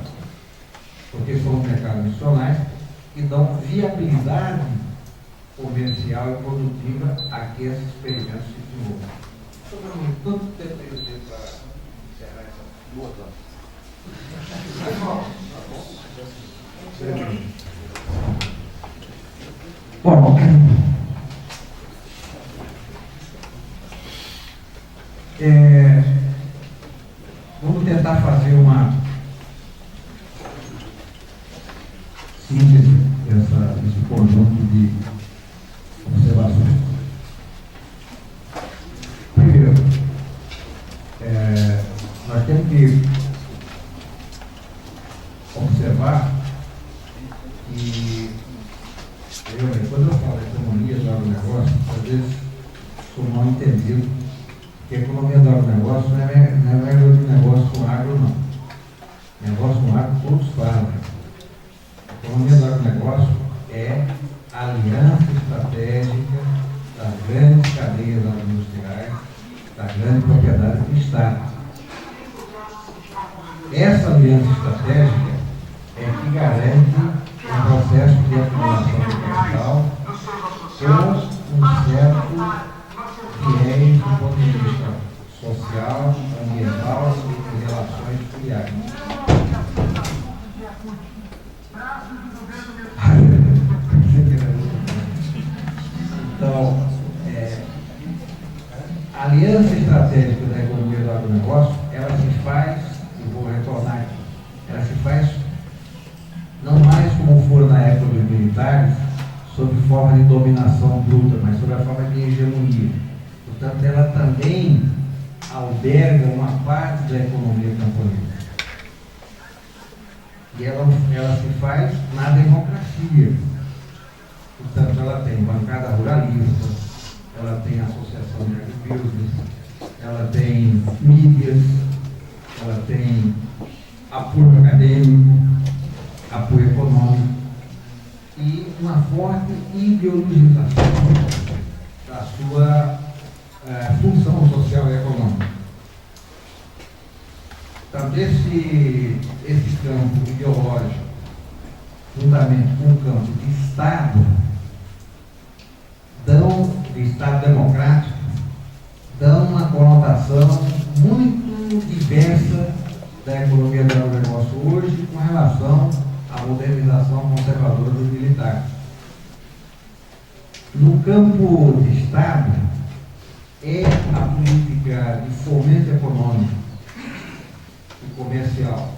Porque são os mercados institucionais que dão viabilidade comercial e produtiva a que esses experimentos se desenvolvam. Sobrando tanto tempo aí para encerrar essa boa Bom, vamos tentar fazer uma síntese desse conjunto de observações. Primeiro, nós temos que observar que, quando eu falo de economia do agronegócio, às vezes sou mal entendido, que a economia do agronegócio não é negócio com agro, não. Negócio com agro todos falam. A economia do agronegócio é grande propriedade do Estado. Essa aliança estratégica é que garante um processo de acumulação de capital com um certo viés do ponto de vista social, ambiental e relações familiares. Então, a aliança estratégica da economia do agronegócio, ela se faz, e vou retornar aqui, ela se faz não mais como for na época dos militares, sob forma de dominação bruta, mas sob a forma de hegemonia. Portanto, ela também alberga uma parte da economia camponesa. E ela se faz na democracia. Portanto, ela tem bancada ruralista, ela tem associação de agribusiness, ela tem mídias, ela tem apoio acadêmico, apoio econômico e uma forte ideologização da sua função social e econômica. Então, esse campo ideológico, juntamente com o campo de Estado, de Estado democrático, dão uma conotação muito diversa da economia do agronegócio hoje com relação à modernização conservadora dos militares. No campo de Estado, é a política de fomento econômico e comercial,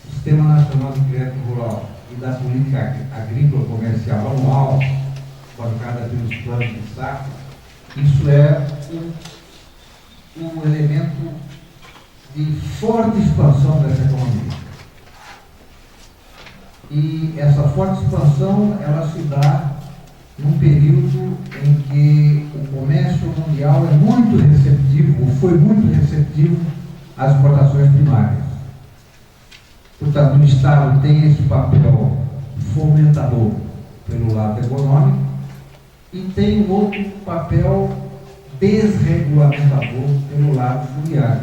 o Sistema Nacional de Crédito Rural e da Política Agrícola Comercial anual, bancada pelos planos de safra. Isso é um elemento de forte expansão dessa economia. E essa forte expansão, ela se dá num período em que o comércio mundial é muito receptivo, ou foi muito receptivo às exportações primárias. Portanto, o Estado tem esse papel fomentador pelo lado econômico e tem um outro papel desregulamentador pelo lado fundiário,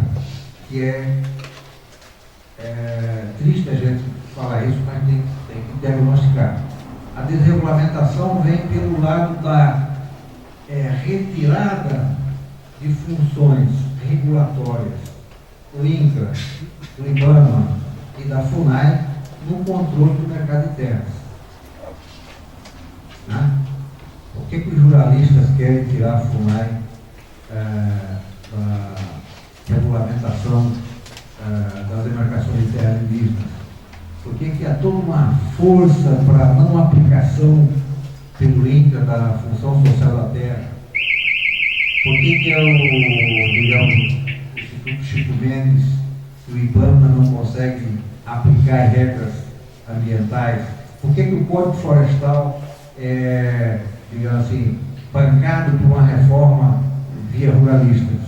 que é triste a gente falar isso, mas tem que diagnosticar. A desregulamentação vem pelo lado da retirada de funções regulatórias do INCRA, do IBAMA e da FUNAI no controle do mercado de terras. Né? Por que os jornalistas querem tirar a FUNAI da regulamentação das demarcações de terras indígenas? Por que há toda uma força para não aplicação pelo INCRA da função social da terra? Por que o Instituto Chico Mendes e o IBAMA não conseguem aplicar regras ambientais? Por que o Código Florestal é, digamos assim, bancado por uma reforma via ruralistas?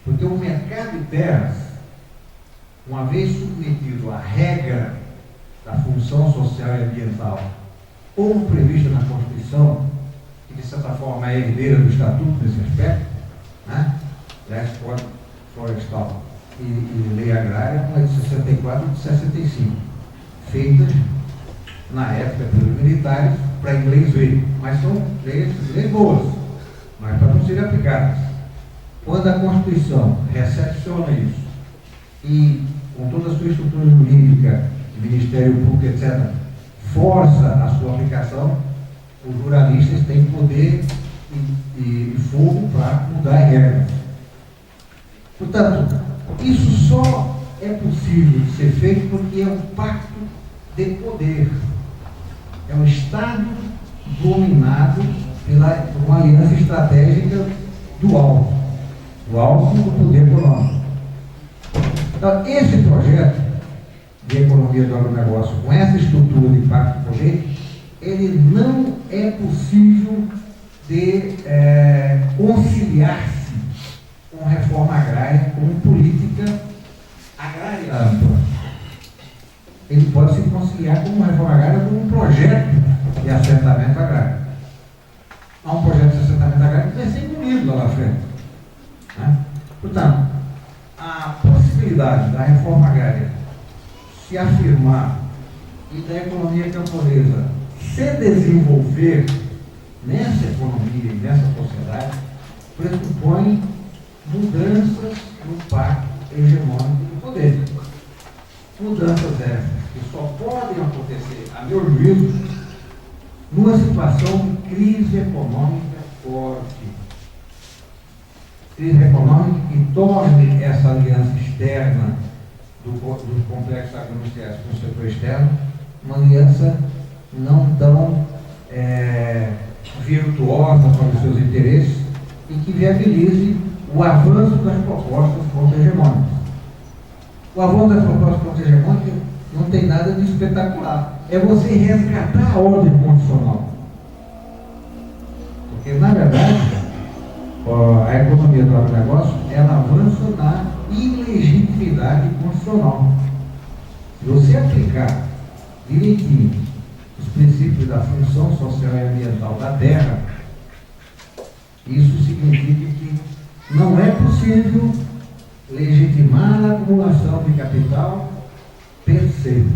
Porque o mercado de terras, uma vez submetido à regra da função social e ambiental, como prevista na Constituição, que de certa forma é herdeira do Estatuto nesse aspecto, né? Aliás, Código Florestal e Lei Agrária, uma de 64 e de 65, feitas na época pelos militares para inglês ver, mas são leis boas, mas para não serem aplicadas. Quando a Constituição recepciona isso e, com toda a sua estrutura jurídica, Ministério Público, etc., força a sua aplicação, os ruralistas têm poder e fogo para mudar as regras. Portanto, isso só é possível de ser feito porque é um pacto de poder. É um Estado dominado por uma aliança estratégica do alto do poder econômico. Então, esse projeto de economia do agronegócio, com essa estrutura de pacto de poder, ele não é possível de conciliar-se com reforma agrária, com política agrária ampla. Ele pode se conciliar com uma reforma agrária com um projeto de assentamento agrário. Há um projeto de assentamento agrário que vai ser engolido lá na frente. Né? Portanto, Portanto, a possibilidade da reforma agrária se afirmar e da economia camponesa se desenvolver nessa economia e nessa sociedade pressupõe mudanças no pacto hegemônico do poder. Mudanças essas que só podem acontecer, a meu juízo, numa situação de crise econômica forte. Crise econômica que torne essa aliança externa do complexo agroindustrial com o setor externo uma aliança não tão virtuosa para os seus interesses e que viabilize o avanço das propostas contra-hegemônicas. O avanço das propostas contra-hegemônicas não tem nada de espetacular. É você resgatar a ordem constitucional. Porque, na verdade, a economia do agronegócio, ela avança na ilegitimidade constitucional. Se você aplicar direitinho os princípios da função social e ambiental da terra, isso significa que não é possível legitimar a acumulação de capital per se,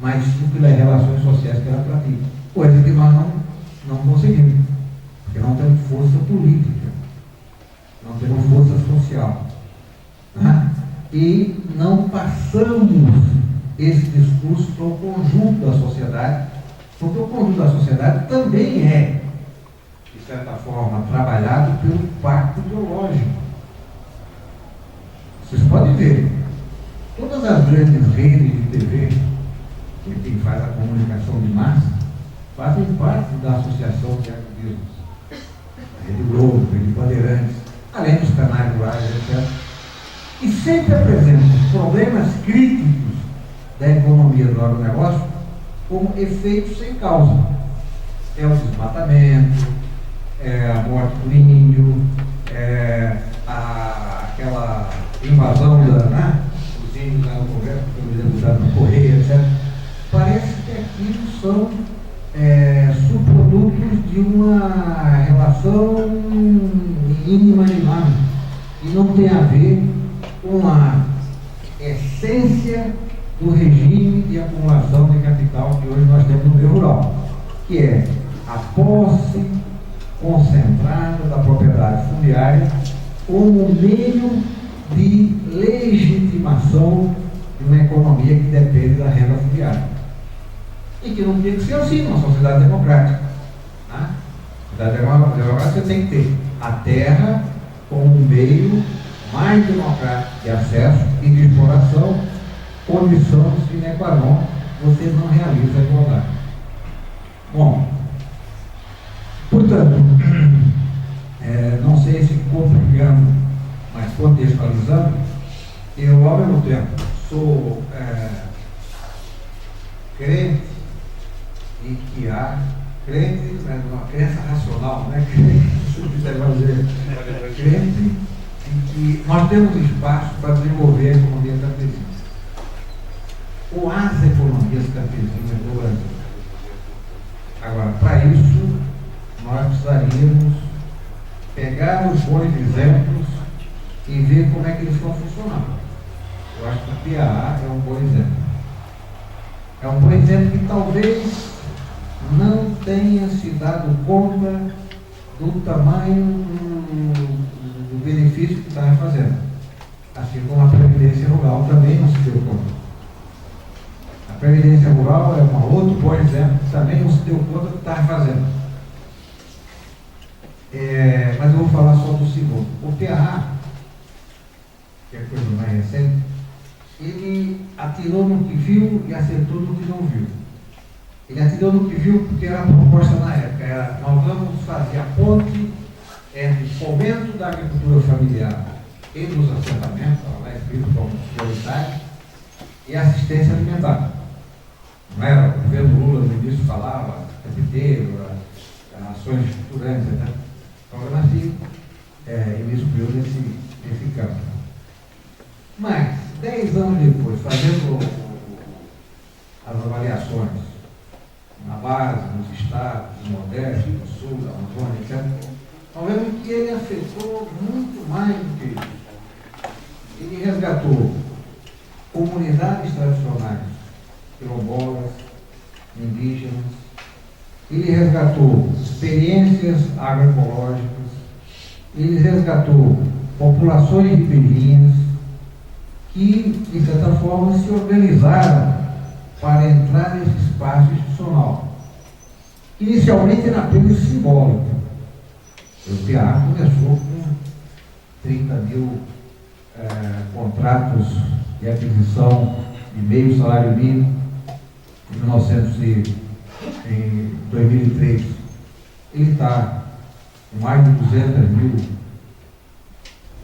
mas sim pelas relações sociais que ela pratica. Coisa que nós não conseguimos, porque não temos força política, não temos força social, né? E não passamos esse discurso para o conjunto da sociedade, porque o conjunto da sociedade também é, de certa forma, trabalhado pelo pacto ideológico. Vocês podem ver, todas as grandes redes de TV, que quem faz a comunicação de massa, fazem parte da Associação de Agrobusiness, a Rede Globo, a Rede Bandeirantes, além dos canais rurais, etc. E sempre apresentam problemas críticos da economia do agronegócio como efeitos sem causa. É o desmatamento, é a morte do índio, é aquela invasão dos índios lá no Congresso, pelo deputado da Correia, etc. Parece que aquilo são subprodutos de uma relação inimaginável e não tem a ver com a essência do regime de acumulação de capital que hoje nós temos no meio rural, que é a posse concentrada da propriedade fundiária como meio de legitimação de uma economia que depende da renda fundiária. E que não tem que ser assim numa sociedade democrática. Né? Na sociedade democrática você tem que ter a terra como um meio mais democrático de acesso e de exploração, condição sine qua non, você não realiza a igualdade. Bom, portanto, não sei se complicando, mas contextualizando, eu ao mesmo tempo sou crente em que há crente, uma crença racional, né? Crente em que nós temos espaço para desenvolver a economia campesina. Ou as economias campesinas do Brasil. Agora, para isso, nós precisaríamos pegar os bons exemplos e ver como é que eles estão funcionando. Eu acho que o Piauí é um bom exemplo. É um bom exemplo que talvez não tenha se dado conta do tamanho do benefício que estava fazendo. Assim como a Previdência Rural também não se deu conta. A Previdência Rural é um outro bom exemplo que também não se deu conta do que estava fazendo. Mas eu vou falar só do segundo. O Piauí, que é coisa mais recente, ele atirou no que viu e acertou no que não viu. Ele atirou no que viu porque era a proposta na época. Nós vamos fazer a ponte entre o fomento da agricultura familiar e dos assentamentos, lá escrito como prioritário, e assistência alimentar. Não era? O governo Lula no início falava, capiteiro, ações estruturantes, etc. Então, assim, ele excluiu nesse campo. Mas, 10 anos depois, fazendo as avaliações na base, nos estados, no Nordeste, no Sul, da Amazônia, etc., nós vemos que ele afetou muito mais do que isso. ele resgatou comunidades tradicionais, quilombolas, indígenas, ele resgatou experiências agroecológicas, ele resgatou populações ribeirinhas que, de certa forma, se organizaram para entrar nesse espaço institucional. Inicialmente era apenas simbólico. O PA começou com 30 mil contratos de aquisição de meio salário mínimo em 2003. Ele está com mais de 200 mil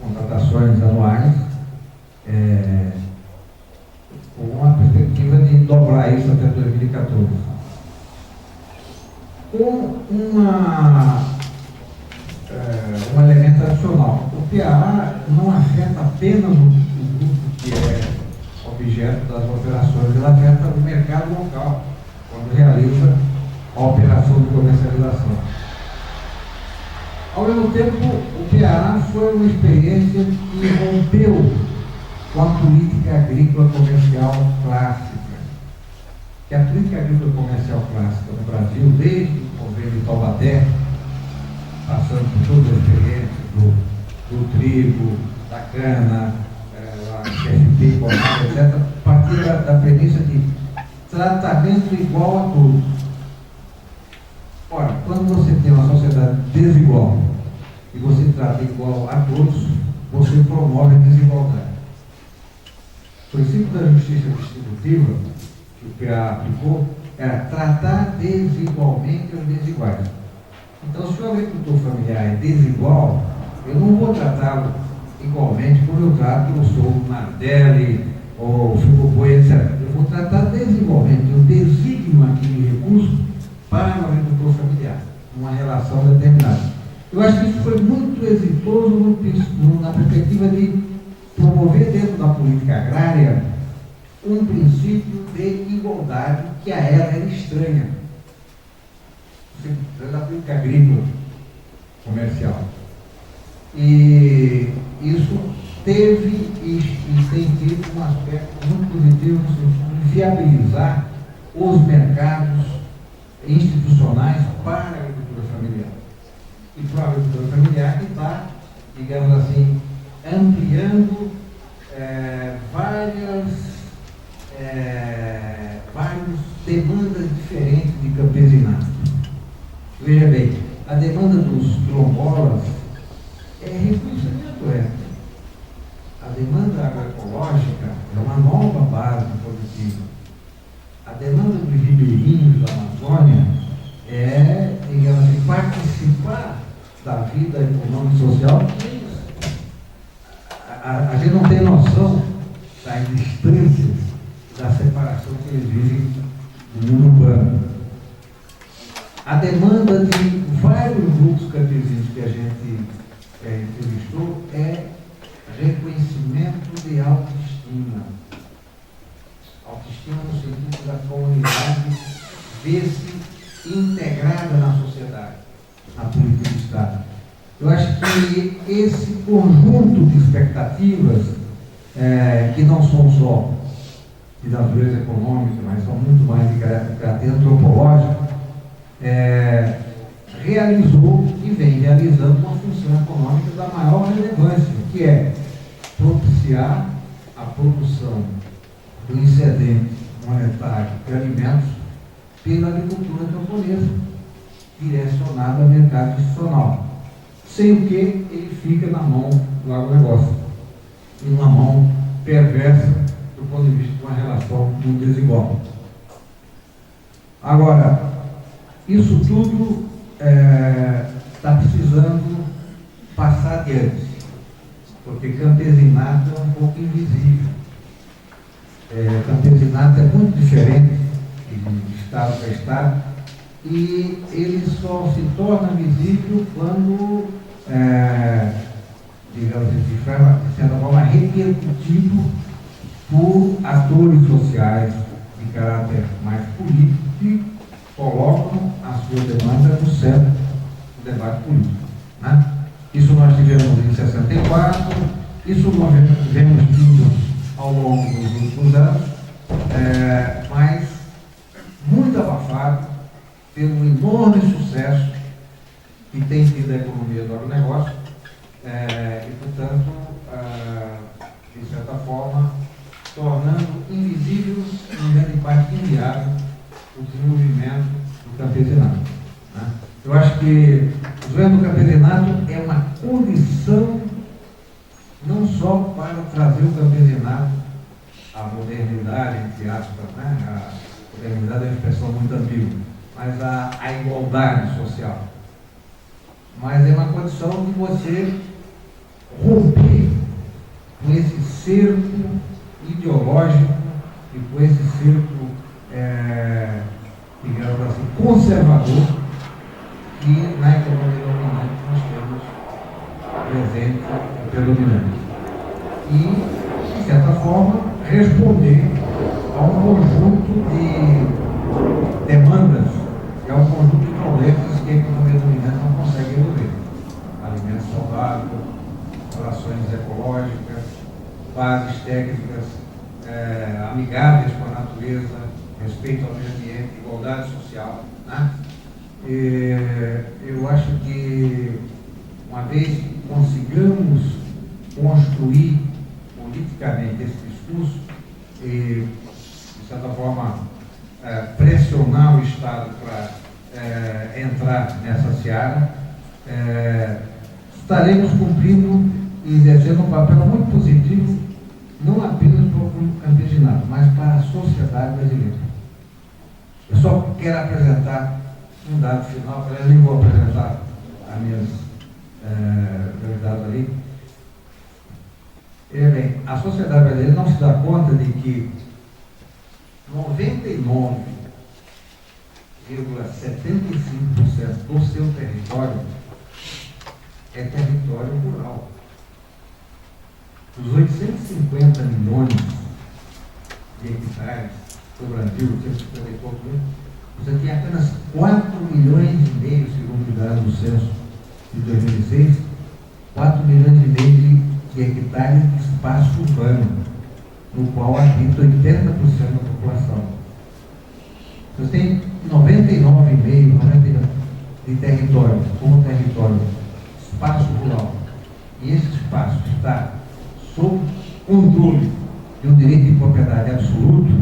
contratações anuais, com uma perspectiva de dobrar isso até 2014. Com um elemento adicional. O PA não afeta apenas o grupo que é objeto das operações, ele afeta o mercado local, quando realiza a operação de comercialização. Ao mesmo tempo, o PA foi uma experiência que rompeu com a política agrícola comercial clássica. Que a política agrícola comercial clássica no Brasil, desde o governo de Taubaté, passando por todas as experiências do trigo, da cana, CFP, etc., partia da premissa de tratamento igual a todos. Ora, quando você tem uma sociedade desigual e você trata igual a todos, você promove a desigualdade. O princípio da justiça distributiva, que o PA aplicou, era tratar desigualmente os desiguais. Então, se o agricultor familiar é desigual, eu não vou tratá-lo igualmente como eu trato o sogro Nardelli ou o Friboi, etc. Eu vou tratar desigualmente, eu designo aquele recurso para o agricultor familiar, numa relação determinada. Eu acho que isso foi muito exitoso na perspectiva de promover dentro da política agrária um princípio de igualdade que a ela era estranha. Da política agrícola comercial. E isso teve e tem tido um aspecto muito positivo no sentido de viabilizar os mercados institucionais para a agricultura familiar. E para a agricultura familiar que está, digamos assim, ampliando várias demandas diferentes de campesinato. Veja bem, a demanda dos quilombolas é reconhecimento. A demanda agroecológica é uma nova base produtiva. A demanda dos ribeirinhos da Amazônia é, digamos assim, participar da vida econômica e social. A gente não tem noção da distância, da separação que eles vivem do mundo urbano. A demanda de vários grupos campesinos que a gente entrevistou é reconhecimento de autoestima. Autoestima no sentido da comunidade ver-se integrada na sociedade, na política do Estado. Eu acho que esse conjunto de expectativas, que não são só de natureza econômica, mas são muito mais de caráter antropológico, realizou e vem realizando uma função econômica da maior relevância, que é propiciar a produção do excedente monetário de alimentos pela agricultura camponesa, direcionada ao mercado institucional, sem o que ele fica na mão do agronegócio e numa mão perversa do ponto de vista de uma relação muito desigual. Agora, isso tudo está precisando passar adiante, porque campesinato é um pouco invisível. Campesinato é muito diferente de estado para estado e ele só se torna visível quando, digamos assim, de certa forma, repercutido por atores sociais de caráter mais político que colocam a sua demanda no centro do debate político. Né? Isso nós tivemos em 64, Isso nós vemos vindo ao longo dos últimos anos, mas muito abafado pelo enorme sucesso que tem tido a economia do agronegócio e, portanto, de certa forma, tornando invisível, em grande parte inviável, o desenvolvimento do campesinato. Né? Eu acho que o desenvolvimento do campesinato é uma condição não só para trazer o campesinato à modernidade, entre aspas, né? A modernidade é uma expressão muito ambígua, mas a igualdade social. Mas é uma condição de você romper com esse cerco ideológico e com esse cerco, digamos assim, conservador que na economia dominante nós temos presente e predominante. E, de certa forma, responder a um conjunto de demandas e a um conjunto de problemas que a economia dominante não consegue resolver. Alimento saudável, relações ecológicas, bases técnicas amigáveis com a natureza, respeito ao meio ambiente, igualdade social. Né? Eu acho que, uma vez que consigamos construir politicamente esse discurso e, de certa forma, pressionar o Estado para entrar nessa seara, estaremos cumprindo e exercendo um papel muito positivo, não apenas para o campesinato, mas para a sociedade brasileira. Eu só quero apresentar um dado final, eu nem vou apresentar as minhas prioridades ali. Bem, a sociedade brasileira não se dá conta de que 99,75% do seu território é território rural. Dos 850 milhões de hectares do Brasil, 850 e pouco, você tem apenas 4 milhões e meio, segundo os dados do censo de 2006, 4 milhões e meio de hectares de espaço urbano, no qual habita 80% da população. Você tem 99,5% de território, como território, espaço rural. E esse espaço está sob controle de um direito de propriedade absoluto.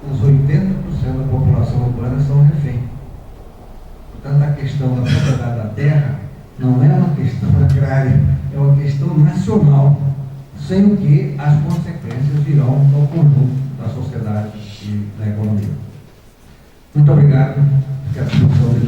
Os 80% da população urbana são refém. Portanto, a questão da propriedade da terra não é uma questão agrária, é uma questão nacional, sem o que as consequências virão ao conjunto da sociedade e da economia. Muito obrigado. Fique à disposição de